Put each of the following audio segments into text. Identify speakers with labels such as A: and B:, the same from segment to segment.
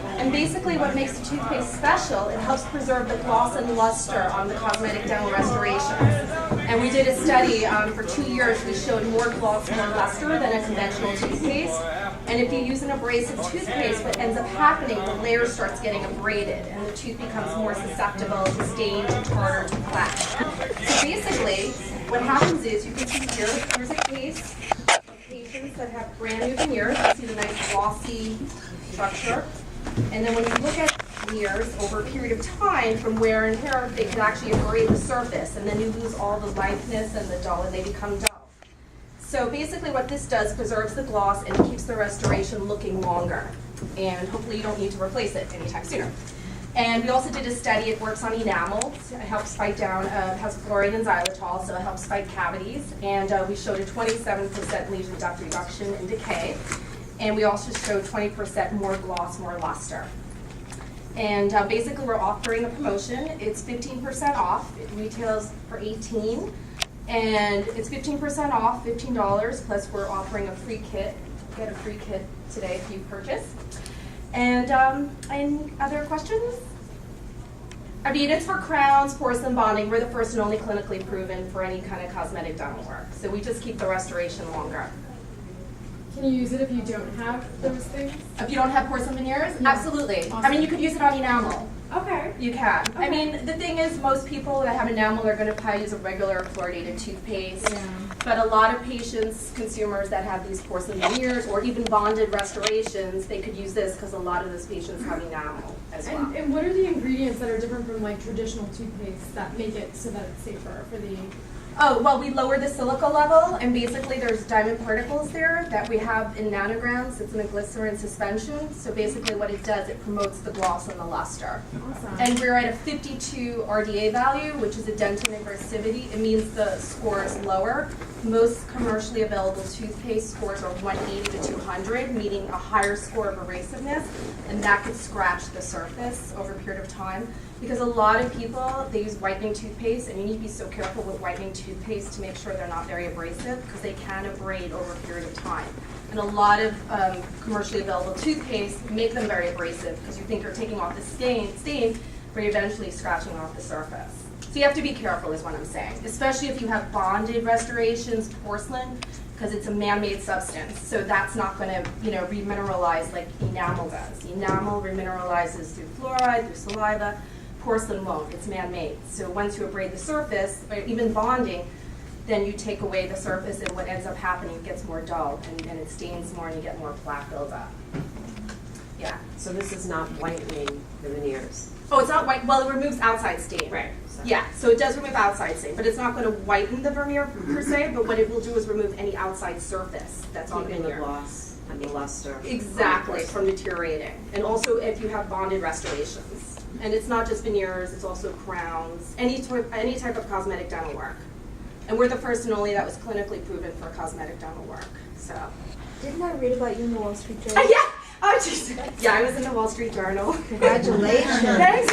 A: And basically what makes the toothpaste special, it helps preserve the gloss and luster on the cosmetic dental restorations. And we did a study for 2 years. We showed more gloss, more luster than a conventional toothpaste. And if you use an abrasive toothpaste, what ends up happening, the layer starts getting abraded and the tooth becomes more susceptible to stain, to tartar, to plaque. So basically, what happens is, you can see here, here's a case of patients that have brand new veneers. You see the nice glossy structure. And then when you look at veneers over a period of time, from wear and tear, they can actually abrade the surface, and then you lose all the lightness and the dull, and they become dull. So basically what this does, preserves the gloss and keeps the restoration looking longer. And hopefully you don't need to replace it anytime sooner. And we also did a study, it works on enamel. It helps fight down, it has fluoride and xylitol, so it helps fight cavities. And we showed a 27% lesion depth reduction and decay. And we also showed 20% more gloss, more luster. And basically we're offering a promotion. It's 15% off. It retails for $18. And it's 15% off, $15, plus we're offering a free kit. Get a free kit today if you purchase. And any other questions? I mean, it's for crowns, porcelain bonding. We're the first and only clinically proven for any kind of cosmetic dental work. So we just keep the restoration longer.
B: Can you use it if you don't have those things?
A: If you don't have porcelain veneers?
B: Yeah.
A: Absolutely.
B: Awesome.
A: I mean, you could use it on enamel.
B: Okay.
A: You can.
B: Okay.
A: I mean, the thing is, most people that have enamel are going to probably use a regular fluoridated toothpaste.
B: Yeah.
A: But a lot of patients, consumers that have these porcelain veneers or even bonded restorations, they could use this because a lot of those patients have enamel as well.
B: And what are the ingredients that are different from like traditional toothpaste that make it so that it's safer for the...
A: Oh, well, we lower the silica level, and basically there's diamond particles there that we have in nanograms. It's in a glycerin suspension. So basically what it does, it promotes the gloss and the luster.
B: Awesome.
A: And we're at a 52 RDA value, which is a dentin aggressivity. It means the score is lower. Most commercially available toothpaste scores are 180 to 200, meaning a higher score of abrasiveness, and that could scratch the surface over a period of time. Because a lot of people, they use whitening toothpaste, and you need to be so careful with whitening toothpaste to make sure they're not very abrasive, because they can abrade over a period of time. And a lot of commercially available toothpaste make them very abrasive, because you think you're taking off the stain, but you're eventually scratching off the surface. So you have to be careful is what I'm saying, especially if you have bonded restorations, porcelain, because it's a man-made substance. So that's not going to, remineralize like enamel does. Enamel remineralizes through fluoride, through saliva. Porcelain won't, it's man-made. So once you abrade the surface, or even bonding, then you take away the surface, and what ends up happening, it gets more dull, and it stains more, and you get more plaque buildup. Yeah.
C: So this is not whitening the veneers?
A: Oh, it's not white. Well, it removes outside stain.
C: Right.
A: Yeah, so it does remove outside stain, but it's not going to whiten the veneer per se, but what it will do is remove any outside surface that's on the
C: Keeping the
A: veneer.
C: gloss and the luster.
A: Exactly, from deteriorating. And also if you have bonded restorations. And it's not just veneers, it's also crowns, any type of cosmetic dental work. And we're the first and only that was clinically proven for cosmetic dental work. So.
D: Didn't I read about you in the Wall Street Journal?
A: Yeah! Oh, jeez. Yeah, I was in the Wall Street Journal.
D: Congratulations.
A: Thanks.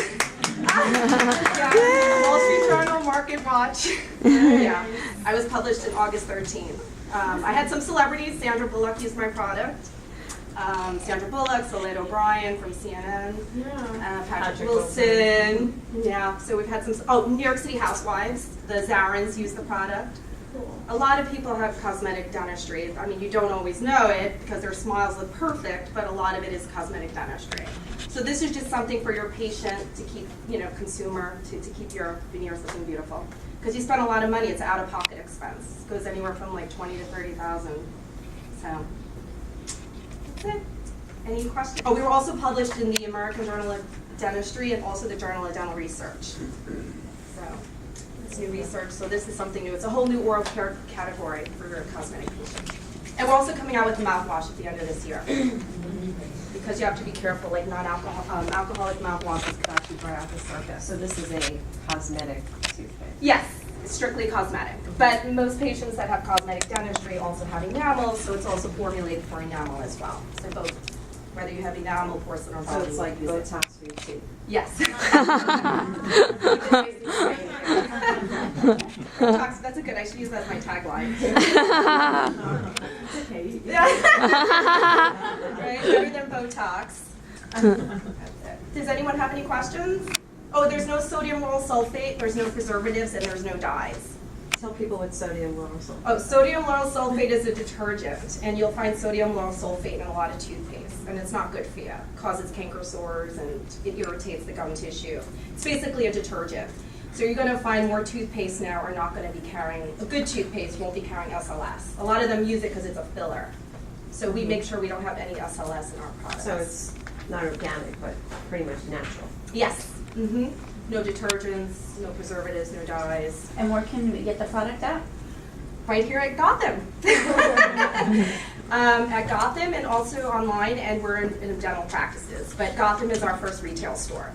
A: Yeah, Wall Street Journal, Market Watch. Yeah, I was published in August 13th. I had some celebrities. Sandra Bullock used my product. Sandra Bullock, Soleil O'Brien from CNN, Patrick Wilson. Yeah, so we've had some, New York City Housewives, the Zarins use the product.
B: Cool.
A: A lot of people have cosmetic dentistry. I mean, you don't always know it because their smiles look perfect, but a lot of it is cosmetic dentistry. So this is just something for your patient to keep, consumer, to keep your veneers looking beautiful. Because you spend a lot of money, it's an out-of-pocket expense. It goes anywhere from like $20,000 to $30,000. So. That's it. Any questions? Oh, we were also published in the American Journal of Dentistry and also the Journal of Dental Research. So it's new research, so this is something new. It's a whole new oral care category for your cosmetic patients. And we're also coming out with mouthwash at the end of this year. Because you have to be careful, like alcoholic mouthwashes could actually dry out the surface.
C: So this is a cosmetic toothpaste?
A: Yes, it's strictly cosmetic. But most patients that have cosmetic dentistry also have enamel, so it's also formulated for enamel as well. So both, whether you have enamel, porcelain, or
C: So
A: body,
C: it's like
A: use it.
C: Botox for your teeth?
A: Yes. Botox, that's a good, I should use that as my tagline.
B: Okay.
A: Right, better than Botox. That's it. Does anyone have any questions? Oh, there's no sodium lauryl sulfate, there's no preservatives, and there's no dyes.
C: Tell people what sodium lauryl sulfate.
A: Oh, sodium lauryl sulfate is a detergent, and you'll find sodium lauryl sulfate in a lot of toothpaste, and it's not good for you. It causes canker sores and it irritates the gum tissue. It's basically a detergent. So you're going to find more toothpaste now are not going to be carrying, a good toothpaste won't be carrying SLS. A lot of them use it because it's a filler. So we make sure we don't have any SLS in our products.
C: So it's not organic, but pretty much natural.
A: Yes. No detergents, no preservatives, no dyes.
E: And where can we get the product at?
A: Right here at Gotham. At Gotham and also online, and we're in dental practices. But Gotham is our first retail store.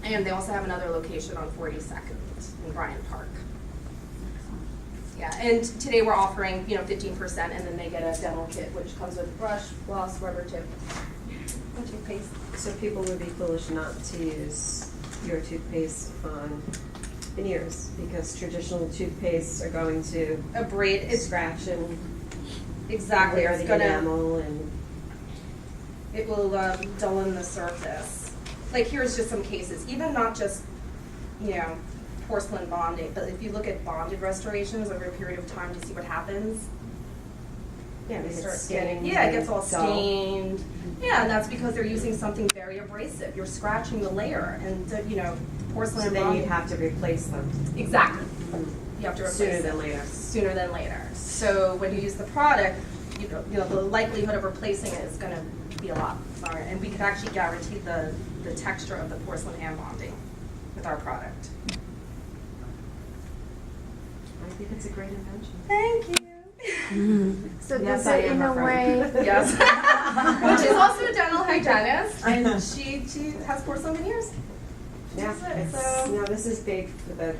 A: And they also have another location on 42nd in Bryant Park. Yeah, and today we're offering 15%, and then they get a dental kit, which comes with brush, floss, rubber tip, and toothpaste.
C: So people would be foolish not to use your toothpaste on veneers because traditional toothpastes are going to
A: Abrade, it's
C: scratch and
A: exactly,
C: wear
A: it's
C: the
A: gonna,
C: enamel and
A: it will dullin the surface. Like here's just some cases, even not just, porcelain bonding, but if you look at bonded restorations over a period of time to see what happens,
C: yeah,
A: they
C: it
A: start
C: gets
A: getting,
C: stained.
A: it gets all
C: and dull.
A: stained. Yeah, and that's because they're using something very abrasive. You're scratching the layer, and porcelain
C: So then
A: bonding.
C: you have to replace them
A: Exactly. You have to replace
C: sooner
A: it
C: than later.
A: sooner than later. So when you use the product, the likelihood of replacing it is going to be a lot lower, and we can actually guarantee the texture of the porcelain and bonding with our product.
C: I think it's a great invention.
A: Thank you.
D: So
C: Yes,
D: does
C: I
D: it
C: am
D: in
C: a
D: a
C: friend.
D: way,
A: Yes. Well, she's also a dental hygienist, and she has porcelain veneers.
C: Yeah,
A: So-
C: this is big for the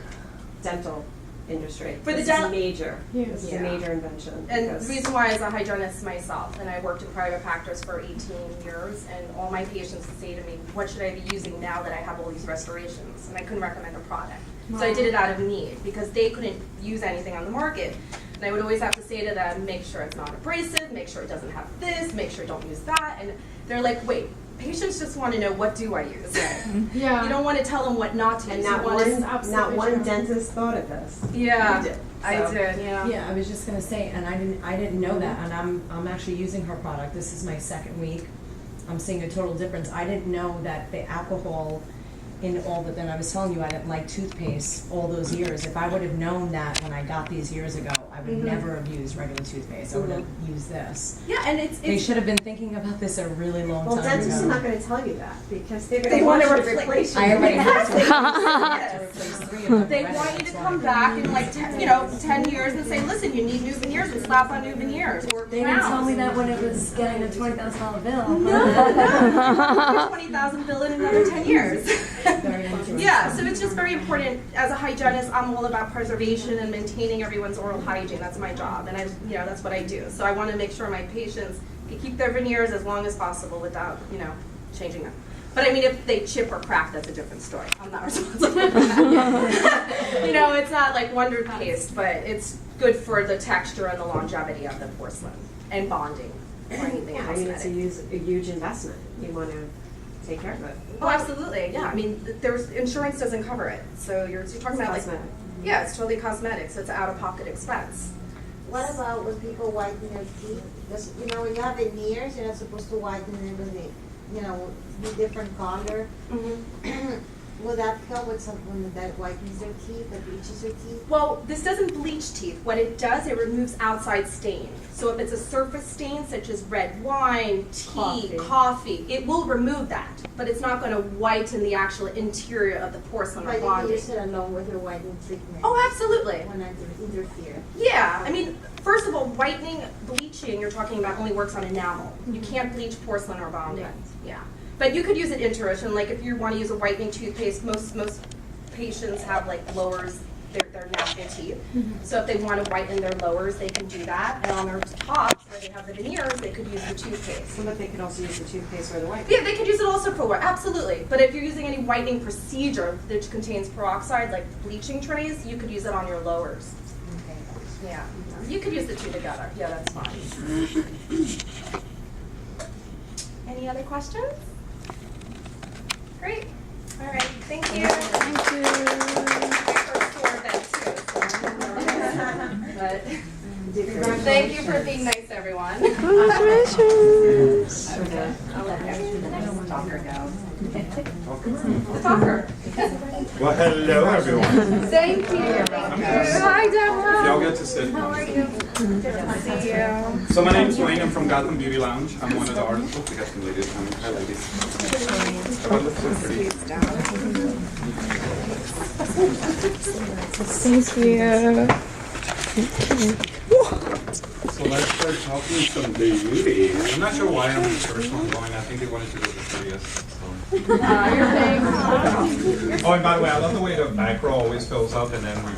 C: dental industry.
A: For the
C: this
A: dental-
C: is major.
B: Yes.
C: This is
A: Yeah.
C: a major invention.
A: And
C: because-
A: the reason why is a hygienist myself, and I worked in private practice for 18 years, and all my patients would say to me, what should I be using now that I have all these restorations? And I couldn't recommend a product. So I did it out of need, because they couldn't use anything on the market. And I would always have to say to them, make sure it's not abrasive, make sure it doesn't have this, make sure don't use that. And they're like, wait, patients just want to know, what do I use?
B: Yeah.
A: You don't want to tell them what not to use.
C: And
A: You
C: not
A: want to-
C: one,
B: absolutely
C: not one
B: true.
C: dentist thought of this.
A: Yeah,
C: You did.
A: I
C: So-
A: did, yeah.
F: Yeah, I was just gonna say, and I didn't know that, and I'm actually using her product. This is my second week. I'm seeing a total difference. I didn't know that the alcohol in all that. Then I was telling you I didn't like toothpaste all those years. If I would have known that when I got these years ago, I would never have used regular toothpaste. I would have used this.
A: Yeah, and
F: They should have been thinking about this a really long
C: Well,
F: time
C: dentists
F: ago.
C: are not going to tell you that because they're
A: They
C: going to
A: want
C: want
A: to
C: you to replace you.
F: I already have to
A: Yes.
F: replace 3 of them.
A: They
F: already,
A: want you to
F: that's
A: come
F: why.
A: back in like 10 years and say, listen, you need new veneers, and slap on new veneers or
E: They didn't tell
A: crowns.
E: me that when it was getting a $20,000 bill.
A: No, 20,000 bill in another 10 years.
F: Very interesting.
A: Yeah, so it's just very important. As a hygienist, I'm all about preservation and maintaining everyone's oral hygiene. That's my job, and that's what I do. So I want to make sure my patients can keep their veneers as long as possible without, changing them. But I mean, if they chip or crack, that's a different story. I'm not responsible for that. It's not like wonder paste, but it's good for the texture and the longevity of the porcelain and bonding or anything
C: Yeah, I mean,
A: cosmetic.
C: it's a huge investment. You want to take care of it.
A: Oh, absolutely. Yeah. I mean, there's insurance doesn't cover it, so you're talking about like,
C: Cosmetic.
A: yeah, it's totally cosmetic, so it's an out-of-pocket expense.
D: what about when people whiten their teeth? Because, when you have veneers, you're not supposed to whiten them when they, be different color. Will that help with someone that whitens their teeth, that bleaches their teeth?
A: Well, this doesn't bleach teeth. What it does, it removes outside stain. So if it's a surface stain, such as red wine, tea, coffee, it will remove that. But it's not going to whiten the actual interior of the porcelain or
D: But you can
A: bonding.
D: use it along with your whitening treatment.
A: Oh, absolutely.
D: Will not interfere.
A: Yeah, I mean, first of all, whitening, bleaching, you're talking about only works on enamel. You can't bleach porcelain or bonding.
D: Right.
A: Yeah, but you could use it interruption. Like if you want to use a whitening toothpaste, most patients have like lowers, their natural teeth. So if they want to whiten their lowers, they can do that. And on their tops, where they have the veneers, they could use the toothpaste.
C: But they could also use the toothpaste or the white.
A: Yeah, they could use it also for what? Absolutely. But if you're using any whitening procedure that contains peroxide, like bleaching trays, you could use it on your lowers. Yeah, you could use the two together. Yeah, that's fine. Any other questions? Great. All right. Thank you. Thank you. My first tour event too. But thank you for being nice, everyone.
G: Congratulations.
A: Okay. I'll let the next talker go. The talker.
H: Well, hello everyone.
A: Thank you. Hi, Deborah.
H: Y'all get to sit.
A: How are you? Good to see you.
H: So my name's Wayne. I'm from Gotham Beauty Lounge. I'm one of the artists. Oh, we got some ladies coming. Hi, ladies. Everyone looks so pretty.
G: Thank you.
H: So let's start talking some beauty. I'm not sure why I'm the first one going. I think they wanted to go the 30th. So. Oh, and by the way, I love the way the back row always fills up and then we